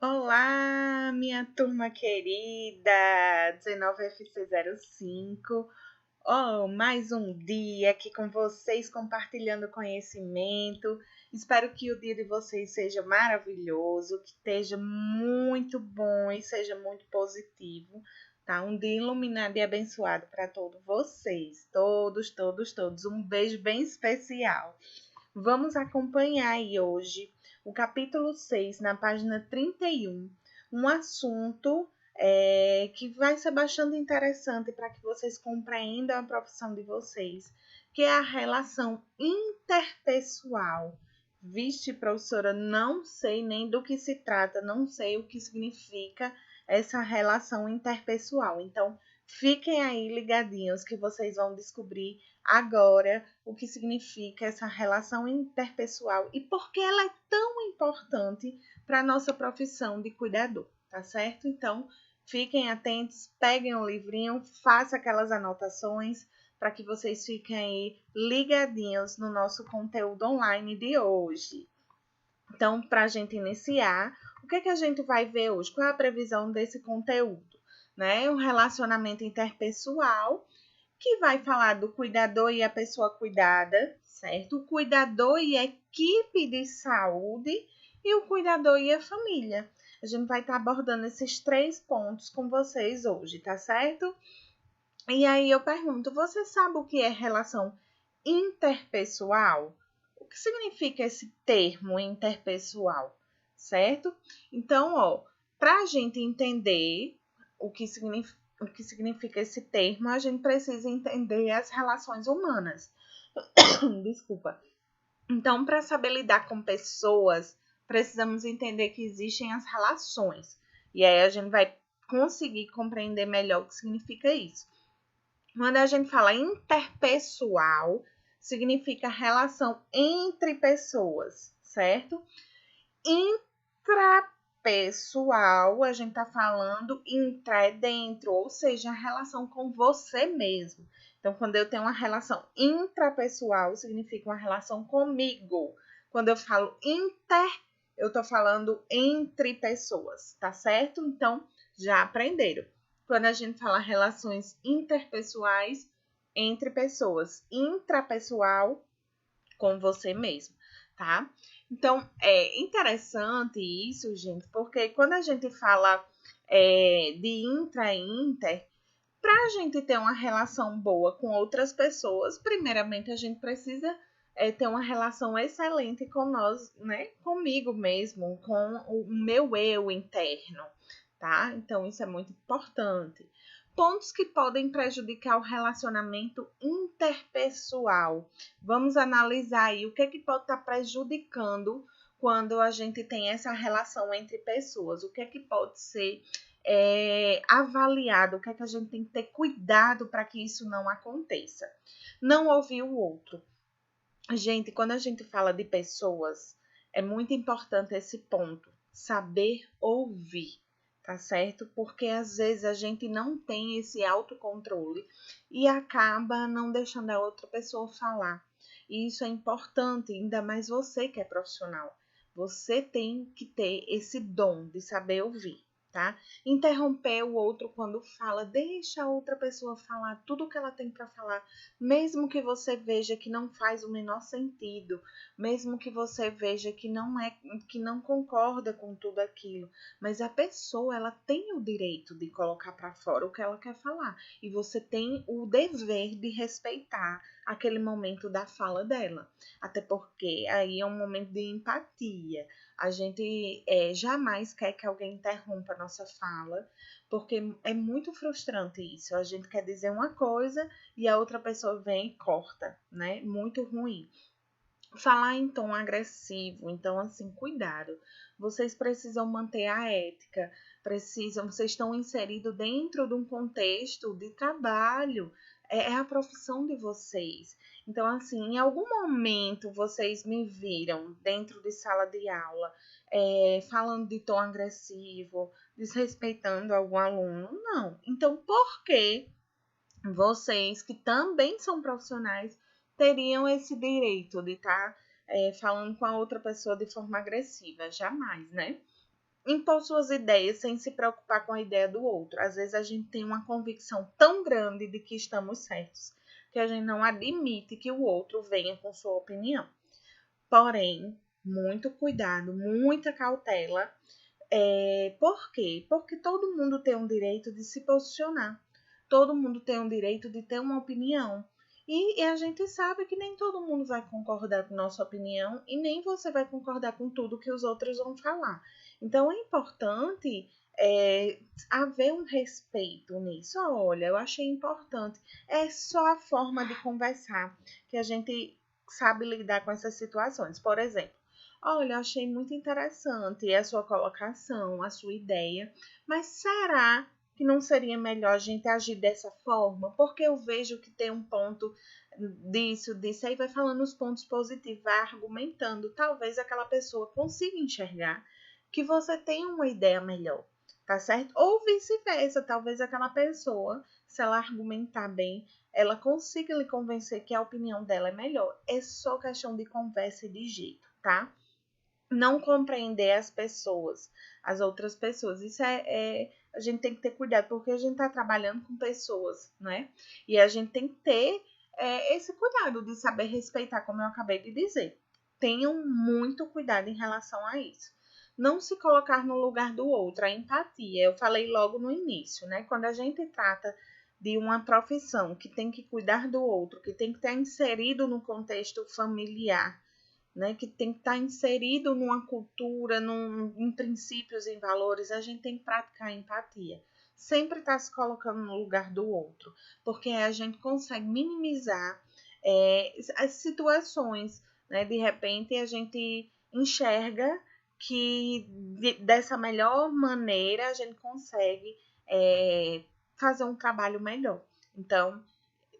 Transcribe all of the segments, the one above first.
Olá, minha turma querida, 19FC05. Oh, mais um dia aqui com vocês, compartilhando conhecimento. Espero que o dia de vocês seja maravilhoso, que esteja muito bom e seja muito positivo, tá? Um dia iluminado e abençoado para todos vocês, todos. Um beijo bem especial. Vamos acompanhar aí hoje o capítulo 6, na página 31, um assunto que vai ser bastante interessante para que vocês compreendam a profissão de vocês, que é a relação interpessoal. Vixe, professora, não sei nem do que se trata, não sei o que significa essa relação interpessoal. Então, fiquem aí ligadinhos que vocês vão descobrir agora o que significa essa relação interpessoal e por que ela é tão importante para a nossa profissão de cuidador, tá certo? Então, fiquem atentos, peguem o livrinho, façam aquelas anotações para que vocês fiquem aí ligadinhos no nosso conteúdo online de hoje. Então, para a gente iniciar, o que a gente vai ver hoje? Qual é a previsão desse conteúdo? Né? Um relacionamento interpessoal que vai falar do cuidador e a pessoa cuidada, certo? O cuidador e a equipe de saúde e o cuidador e a família. A gente vai estar abordando esses 3 pontos com vocês hoje, tá certo? E aí eu pergunto, você sabe o que é relação interpessoal? O que significa esse termo interpessoal, certo? Então, ó, para a gente entender o que significa esse termo, a gente precisa entender as relações humanas. Desculpa. Então, para saber lidar com pessoas, precisamos entender que existem as relações. E aí a gente vai conseguir compreender melhor o que significa isso. Quando a gente fala interpessoal, significa relação entre pessoas, certo? Intrapessoal, a gente está falando intra é dentro, ou seja, a relação com você mesmo. Então, quando eu tenho uma relação intrapessoal, significa uma relação comigo. Quando eu falo inter, eu estou falando entre pessoas, tá certo? Então, já aprenderam. Quando a gente fala relações interpessoais, entre pessoas, intrapessoal, com você mesmo, tá? Então, é interessante isso, gente, porque quando a gente fala de intra e inter, para a gente ter uma relação boa com outras pessoas, primeiramente a gente precisa ter uma relação excelente com nós, né? Comigo mesmo, com o meu eu interno, tá? Então, isso é muito importante. Pontos que podem prejudicar o relacionamento interpessoal. Vamos analisar aí o que pode estar prejudicando quando a gente tem essa relação entre pessoas. O que pode ser avaliado, o que a gente tem que ter cuidado para que isso não aconteça. Não ouvir o outro. Gente, quando a gente fala de pessoas, é muito importante esse ponto, saber ouvir, tá certo? Porque às vezes a gente não tem esse autocontrole e acaba não deixando a outra pessoa falar. E isso é importante, ainda mais você que é profissional. Você tem que ter esse dom de saber ouvir, tá? Interromper o outro quando fala, deixa a outra pessoa falar tudo o que ela tem para falar, mesmo que você veja que não faz o menor sentido, mesmo que você veja que não concorda com tudo aquilo, mas a pessoa ela tem o direito de colocar para fora o que ela quer falar e você tem o dever de respeitar aquele momento da fala dela, até porque aí é um momento de empatia. A gente jamais quer que alguém interrompa a nossa fala, porque é muito frustrante isso. A gente quer dizer uma coisa e a outra pessoa vem e corta, né? Muito ruim. Falar em tom agressivo, então assim, cuidado. Vocês precisam manter a ética, vocês estão inseridos dentro de um contexto de trabalho, é a profissão de vocês. Então, assim, em algum momento vocês me viram dentro de sala de aula, falando de tom agressivo, desrespeitando algum aluno? Não. Então, por que vocês, que também são profissionais, teriam esse direito de estar falando com a outra pessoa de forma agressiva? Jamais, né? impor suas ideias sem se preocupar com a ideia do outro. Às vezes a gente tem uma convicção tão grande de que estamos certos, que a gente não admite que o outro venha com sua opinião. Porém, muito cuidado, muita cautela. Por quê? Porque todo mundo tem um direito de se posicionar. Todo mundo tem um direito de ter uma opinião. E a gente sabe que nem todo mundo vai concordar com nossa opinião e nem você vai concordar com tudo que os outros vão falar. Então, é importante haver um respeito nisso. Olha, eu achei importante. É só a forma de conversar que a gente sabe lidar com essas situações. Por exemplo, olha, eu achei muito interessante a sua colocação, a sua ideia, mas será que não seria melhor a gente agir dessa forma? Porque eu vejo que tem um ponto disso, aí vai falando os pontos positivos, vai argumentando. Talvez aquela pessoa consiga enxergar que você tem uma ideia melhor, tá certo? Ou vice-versa, talvez aquela pessoa, se ela argumentar bem, ela consiga lhe convencer que a opinião dela é melhor. É só questão de conversa e de jeito, tá? Não compreender as outras pessoas. Isso a gente tem que ter cuidado, porque a gente está trabalhando com pessoas, né? E a gente tem que ter esse cuidado de saber respeitar, como eu acabei de dizer. Tenham muito cuidado em relação a isso. Não se colocar no lugar do outro, a empatia. Eu falei logo no início, né? Quando a gente trata de uma profissão que tem que cuidar do outro, que tem que estar inserido no contexto familiar, né, que tem que estar inserido numa cultura, em princípios, em valores, a gente tem que praticar a empatia. Sempre estar se colocando no lugar do outro, porque a gente consegue minimizar as situações, né? De repente a gente enxerga que dessa melhor maneira a gente consegue fazer um trabalho melhor. Então,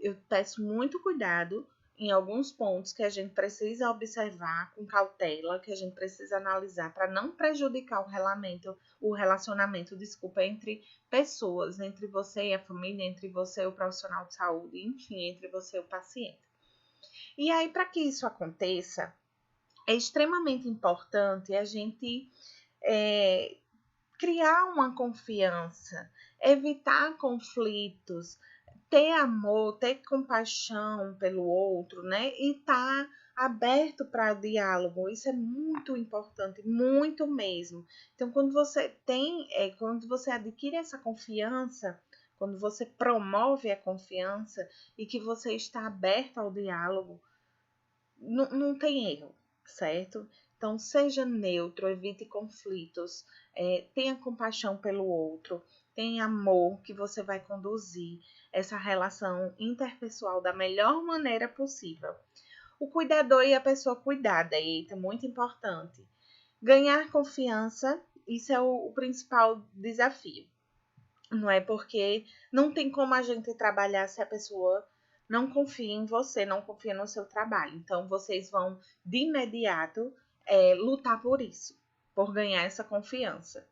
eu peço muito cuidado em alguns pontos que a gente precisa observar com cautela, que a gente precisa analisar para não prejudicar o relacionamento, entre pessoas, entre você e a família, entre você e o profissional de saúde, enfim, entre você e o paciente. E aí, para que isso aconteça, é extremamente importante a gente criar uma confiança, evitar conflitos, ter amor, ter compaixão pelo outro, né? E estar aberto para diálogo. Isso é muito importante, muito mesmo. Então, quando você adquire essa confiança, quando você promove a confiança e que você está aberto ao diálogo, não tem erro, certo? Então, seja neutro, evite conflitos, tenha compaixão pelo outro, tenha amor, que você vai conduzir essa relação interpessoal da melhor maneira possível. O cuidador e a pessoa cuidada, eita, muito importante. Ganhar confiança, isso é o principal desafio. Não é porque não tem como a gente trabalhar se a pessoa não confia em você, não confia no seu trabalho. Então, vocês vão, de imediato, lutar por isso, por ganhar essa confiança.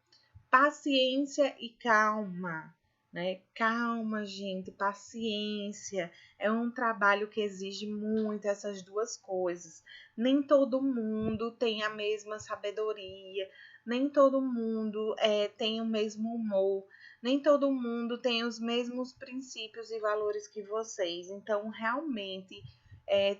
Paciência e calma, né? Calma, gente, paciência. É um trabalho que exige muito essas duas coisas. Nem todo mundo tem a mesma sabedoria, nem todo mundo tem o mesmo humor, nem todo mundo tem os mesmos princípios e valores que vocês. Então, realmente,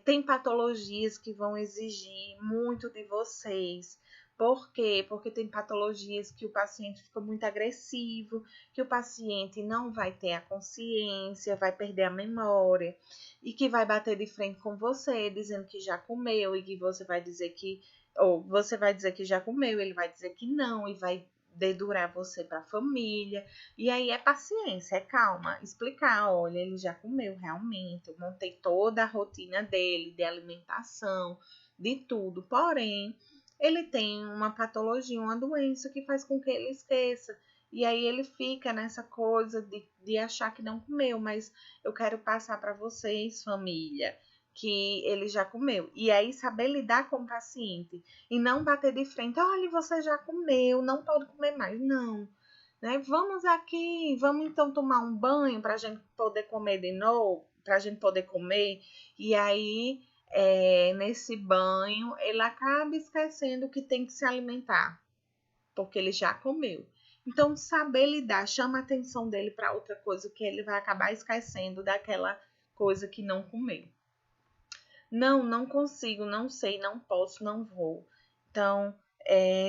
tem patologias que vão exigir muito de vocês. Por quê? Porque tem patologias que o paciente fica muito agressivo, que o paciente não vai ter a consciência, vai perder a memória e que vai bater de frente com você, dizendo que já comeu e que você vai dizer que, ou você vai dizer que já comeu, ele vai dizer que não e vai dedurar você para a família. E aí é paciência, é calma, explicar, olha, ele já comeu realmente, eu montei toda a rotina dele, de alimentação, de tudo, porém ele tem uma patologia, uma doença que faz com que ele esqueça. E aí ele fica nessa coisa de achar que não comeu, mas eu quero passar para vocês, família, que ele já comeu. E aí saber lidar com o paciente e não bater de frente, olha, você já comeu, não pode comer mais. Não, né? Vamos aqui, vamos então tomar um banho para a gente poder comer de novo, para a gente poder comer. E aí nesse banho, ele acaba esquecendo que tem que se alimentar. porque ele já comeu. Então, saber lidar, chama a atenção dele para outra coisa, que ele vai acabar esquecendo daquela coisa que não comeu. Não, não consigo, não sei, não posso, não vou. Então,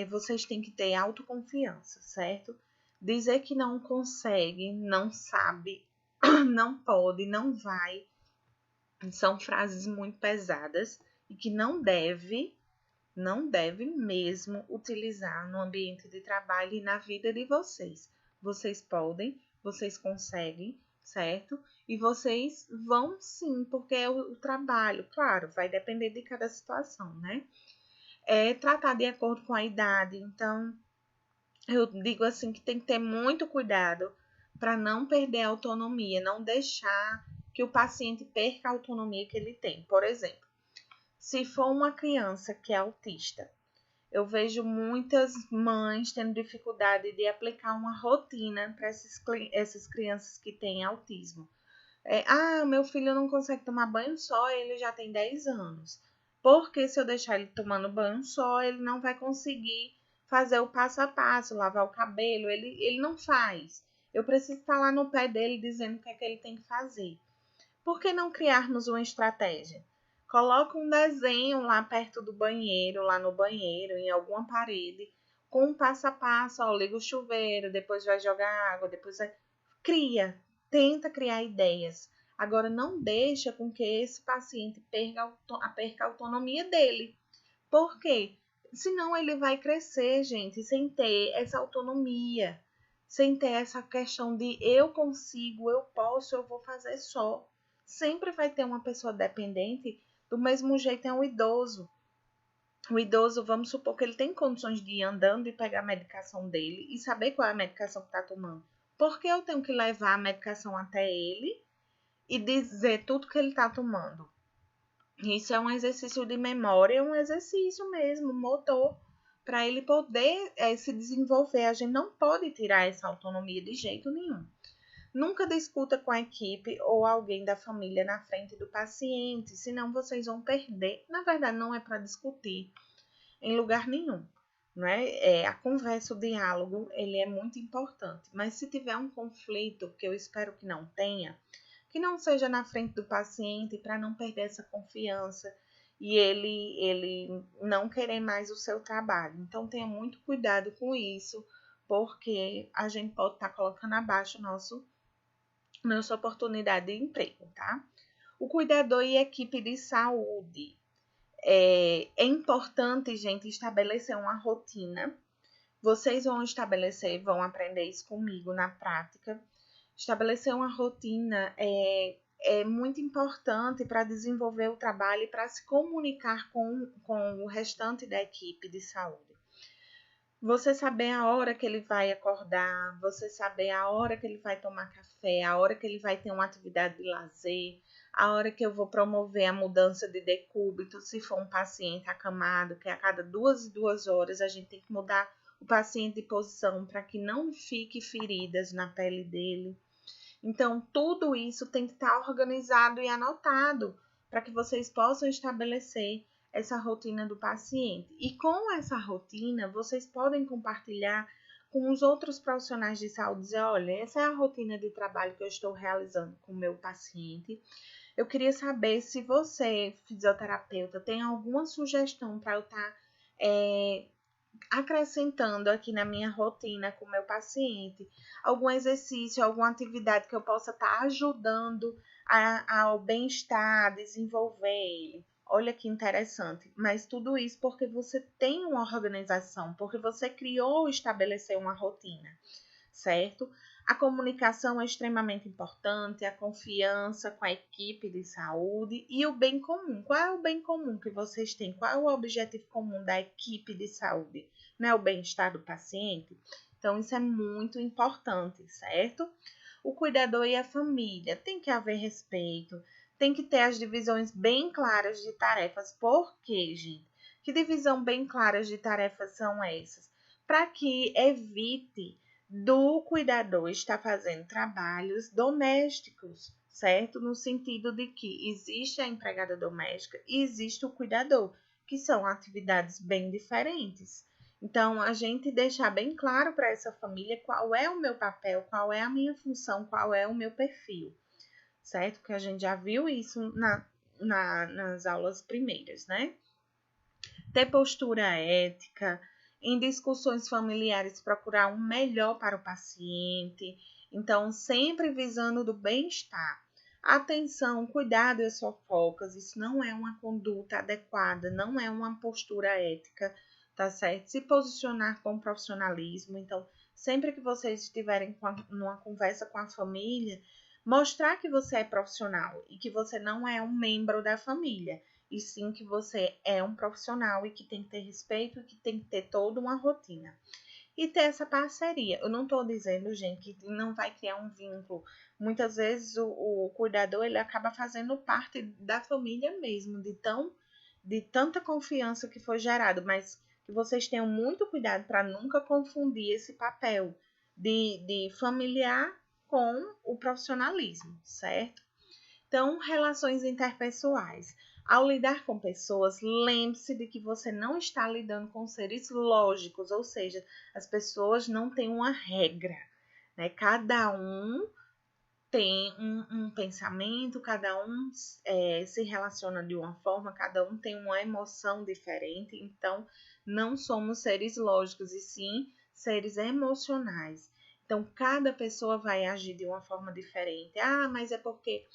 vocês têm que ter autoconfiança, certo? Dizer que não consegue, não sabe, não pode, não vai, são frases muito pesadas e que não deve mesmo utilizar no ambiente de trabalho e na vida de vocês. Vocês podem, vocês conseguem, certo? E vocês vão sim, porque é o trabalho, claro, vai depender de cada situação, né? É tratar de acordo com a idade, então eu digo assim que tem que ter muito cuidado para não perder a autonomia, não deixar que o paciente perca a autonomia que ele tem. Por exemplo, se for uma criança que é autista, eu vejo muitas mães tendo dificuldade de aplicar uma rotina para essas crianças que têm autismo. Meu filho não consegue tomar banho só, ele já tem 10 anos. Porque se eu deixar ele tomando banho só, ele não vai conseguir fazer o passo a passo, lavar o cabelo, ele não faz. Eu preciso estar lá no pé dele dizendo o que é que ele tem que fazer. Por que não criarmos uma estratégia? Coloca um desenho lá perto do banheiro, lá no banheiro, em alguma parede, com um passo a passo, liga o chuveiro, depois vai jogar água, depois vai... Cria, tenta criar ideias. Agora, não deixa com que esse paciente perca a autonomia dele. Por quê? Senão ele vai crescer, gente, sem ter essa autonomia, sem ter essa questão de eu consigo, eu posso, eu vou fazer só. Sempre vai ter uma pessoa dependente, do mesmo jeito é um idoso. O idoso, vamos supor que ele tem condições de ir andando e pegar a medicação dele e saber qual é a medicação que está tomando. Por que eu tenho que levar a medicação até ele e dizer tudo que ele está tomando? Isso é um exercício de memória, é um exercício mesmo, motor, para ele poder se desenvolver. A gente não pode tirar essa autonomia de jeito nenhum. Nunca discuta com a equipe ou alguém da família na frente do paciente, senão vocês vão perder. Na verdade, não é para discutir em lugar nenhum, né? A conversa, o diálogo, ele é muito importante. Mas se tiver um conflito, que eu espero que não tenha, que não seja na frente do paciente para não perder essa confiança e ele não querer mais o seu trabalho. Então, tenha muito cuidado com isso, porque a gente pode estar colocando abaixo nossa oportunidade de emprego, tá? O cuidador e equipe de saúde. É importante, gente, estabelecer uma rotina. Vocês vão estabelecer, vão aprender isso comigo na prática. Estabelecer uma rotina é muito importante para desenvolver o trabalho e para se comunicar com o restante da equipe de saúde. Você saber a hora que ele vai acordar, você saber a hora que ele vai tomar café, a hora que ele vai ter uma atividade de lazer, a hora que eu vou promover a mudança de decúbito, se for um paciente acamado, que a cada 2 horas a gente tem que mudar o paciente de posição para que não fique feridas na pele dele. Então, tudo isso tem que estar organizado e anotado para que vocês possam estabelecer essa rotina do paciente. E com essa rotina, vocês podem compartilhar com os outros profissionais de saúde, dizer, olha, essa é a rotina de trabalho que eu estou realizando com o meu paciente. Eu queria saber se você, fisioterapeuta, tem alguma sugestão para eu estar acrescentando aqui na minha rotina com o meu paciente, algum exercício, alguma atividade que eu possa estar ajudando ao bem-estar, a desenvolver ele. Olha que interessante, mas tudo isso porque você tem uma organização, porque você criou ou estabeleceu uma rotina, certo? A comunicação é extremamente importante, a confiança com a equipe de saúde e o bem comum. Qual é o bem comum que vocês têm? Qual é o objetivo comum da equipe de saúde? Não é o bem-estar do paciente? Então, isso é muito importante, certo? O cuidador e a família. Tem que haver respeito, tem que ter as divisões bem claras de tarefas. Por quê, gente? Que divisão bem claras de tarefas são essas? Para que evite do cuidador estar fazendo trabalhos domésticos, certo? No sentido de que existe a empregada doméstica e existe o cuidador, que são atividades bem diferentes. Então, a gente deixar bem claro para essa família qual é o meu papel, qual é a minha função, qual é o meu perfil, certo? Porque a gente já viu isso nas aulas primeiras, né? Ter postura ética, em discussões familiares, procurar um melhor para o paciente. Então, sempre visando do bem-estar. Atenção, cuidado e as fofocas, isso não é uma conduta adequada, não é uma postura ética, tá certo? Se posicionar com profissionalismo. Então, sempre que vocês estiverem numa conversa com a família, mostrar que você é profissional e que você não é um membro da família, e sim que você é um profissional e que tem que ter respeito e que tem que ter toda uma rotina. E ter essa parceria. Eu não estou dizendo, gente, que não vai criar um vínculo. Muitas vezes o cuidador ele acaba fazendo parte da família mesmo, de tanta confiança que foi gerado, mas que vocês tenham muito cuidado para nunca confundir esse papel de familiar com o profissionalismo, certo? Então, relações interpessoais. Ao lidar com pessoas, lembre-se de que você não está lidando com seres lógicos, ou seja, as pessoas não têm uma regra, né? Cada um tem um pensamento, cada um se relaciona de uma forma, cada um tem uma emoção diferente, então não somos seres lógicos, e sim seres emocionais. Então, cada pessoa vai agir de uma forma diferente. Ah, mas é porque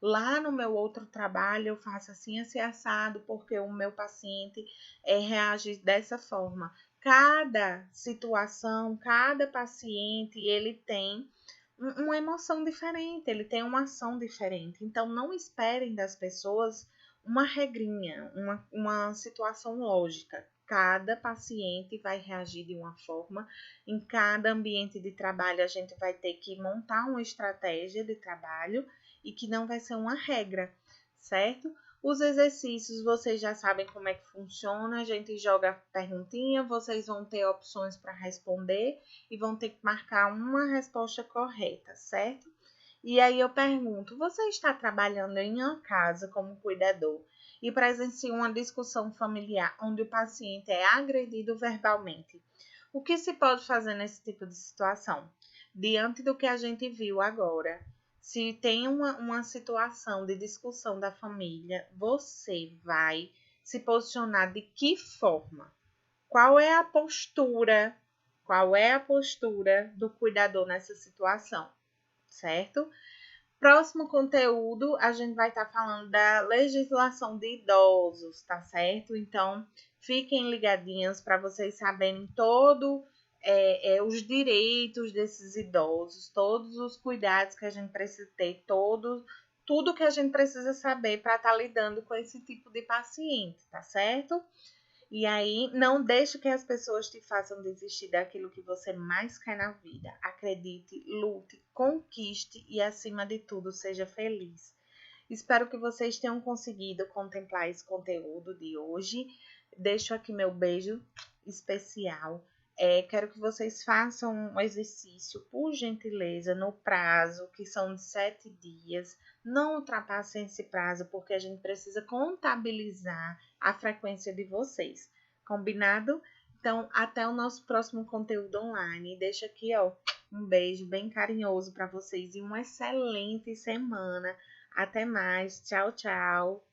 lá no meu outro trabalho eu faço assim, assim, assado, porque o meu paciente reage dessa forma. Cada situação, cada paciente, ele tem uma emoção diferente, ele tem uma ação diferente. Então, não esperem das pessoas uma regrinha, uma situação lógica. Cada paciente vai reagir de uma forma. Em cada ambiente de trabalho, a gente vai ter que montar uma estratégia de trabalho e que não vai ser uma regra, certo? Os exercícios, vocês já sabem como é que funciona, a gente joga perguntinha, vocês vão ter opções para responder e vão ter que marcar uma resposta correta, certo? E aí eu pergunto, você está trabalhando em uma casa como cuidador e presencia uma discussão familiar onde o paciente é agredido verbalmente? O que se pode fazer nesse tipo de situação? Diante do que a gente viu agora, se tem uma situação de discussão da família, você vai se posicionar de que forma? Qual é a postura? Qual é a postura do cuidador nessa situação, certo? Próximo conteúdo, a gente vai estar falando da legislação de idosos, tá certo? Então, fiquem ligadinhos para vocês saberem os direitos desses idosos, todos os cuidados que a gente precisa ter, tudo que a gente precisa saber para estar lidando com esse tipo de paciente, tá certo? E aí, não deixe que as pessoas te façam desistir daquilo que você mais quer na vida. Acredite, lute, conquiste e, acima de tudo, seja feliz. Espero que vocês tenham conseguido contemplar esse conteúdo de hoje. Deixo aqui meu beijo especial. Quero que vocês façam um exercício, por gentileza, no prazo, que são de 7 dias. Não ultrapassem esse prazo, porque a gente precisa contabilizar a frequência de vocês. Combinado? Então, até o nosso próximo conteúdo online. Deixa aqui, ó, um beijo bem carinhoso para vocês e uma excelente semana. Até mais. Tchau, tchau.